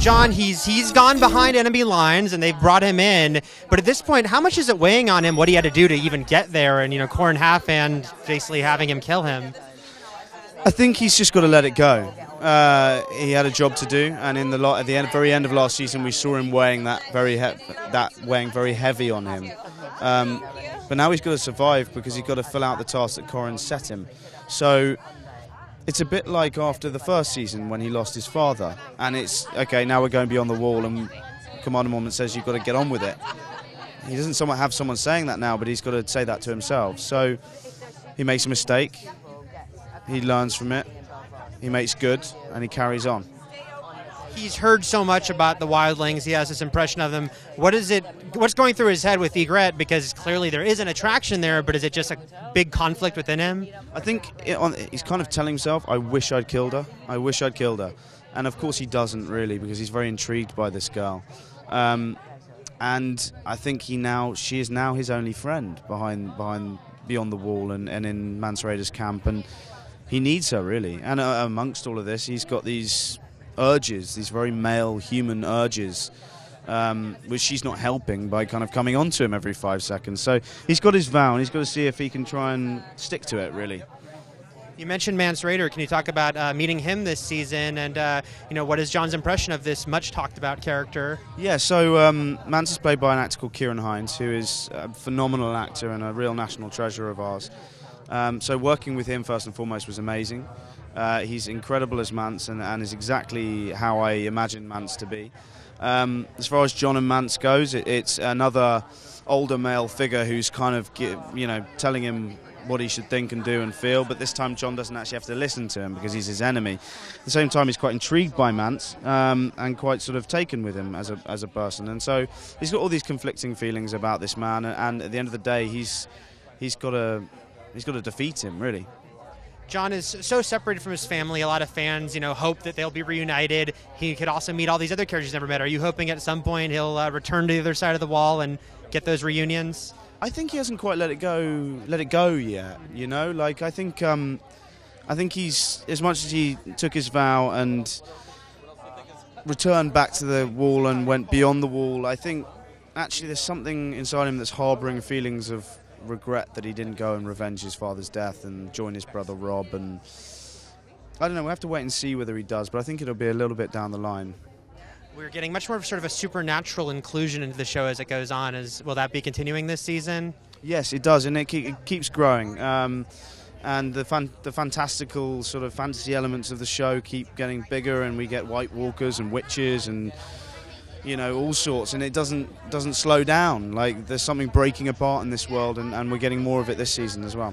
John, he's gone behind enemy lines, and they've brought him in. But at this point, how much is it weighing on him? What he had to do to even get there, and Corrin Halfhand basically having him kill him. I think he's just got to let it go. He had a job to do, and at the very end of last season, we saw him weighing weighing very heavy on him. But now he's got to survive because he's got to fill out the task that Corrin set him. So it's a bit like after the first season when he lost his father, and it's okay. Now we're going beyond the wall, and Commander Mormont says you've got to get on with it. He doesn't have someone saying that now, but he's got to say that to himself. So he makes a mistake, he learns from it, he makes good, and he carries on. He's heard so much about the wildlings. He has this impression of them. What's going through his head with Ygritte? Because clearly there is an attraction there, but is it just a big conflict within him? I think he's kind of telling himself, I wish I'd killed her. I wish I'd killed her. And of course he doesn't really, because he's very intrigued by this girl. And I think she is now his only friend beyond the wall and in Mance Rayder's camp. And he needs her, really. And amongst all of this, he's got these urges, these very male human urges, which she's not helping by kind of coming on to him every 5 seconds. So he's got his vow, and he's got to see if he can try and stick to it, really. You mentioned Mance Rayder. Can you talk about meeting him this season, and what is John's impression of this much talked about character? Yeah, so Mance is played by an actor called Kieran Hines, who is a phenomenal actor and a real national treasure of ours. So working with him first and foremost was amazing. He's incredible as Mance and is exactly how I imagine Mance to be. As far as John and Mance goes, it's another older male figure who's kind of telling him what he should think and do and feel, but this time John doesn't actually have to listen to him because he's his enemy. At the same time, he's quite intrigued by Mance and quite sort of taken with him as a person, and so he's got all these conflicting feelings about this man, and at the end of the day he's got to defeat him, really. John is so separated from his family. A lot of fans, hope that they'll be reunited. He could also meet all these other characters he's never met. Are you hoping at some point he'll return to the other side of the wall and get those reunions? I think he hasn't quite let it go yet. I think he's, as much as he took his vow and returned back to the wall and went beyond the wall, I think actually there's something inside him that's harbouring feelings of regret that he didn't go and revenge his father's death and join his brother Rob, and I don't know, we'll have to wait and see whether he does, but I think it'll be a little bit down the line. We're getting much more of sort of a supernatural inclusion into the show as it goes on. Will that be continuing this season? Yes, it does, and it keeps growing. And the fantastical sort of fantasy elements of the show keep getting bigger, and we get White Walkers and witches and all sorts, and it doesn't slow down. Like, there's something breaking apart in this world, and we're getting more of it this season as well.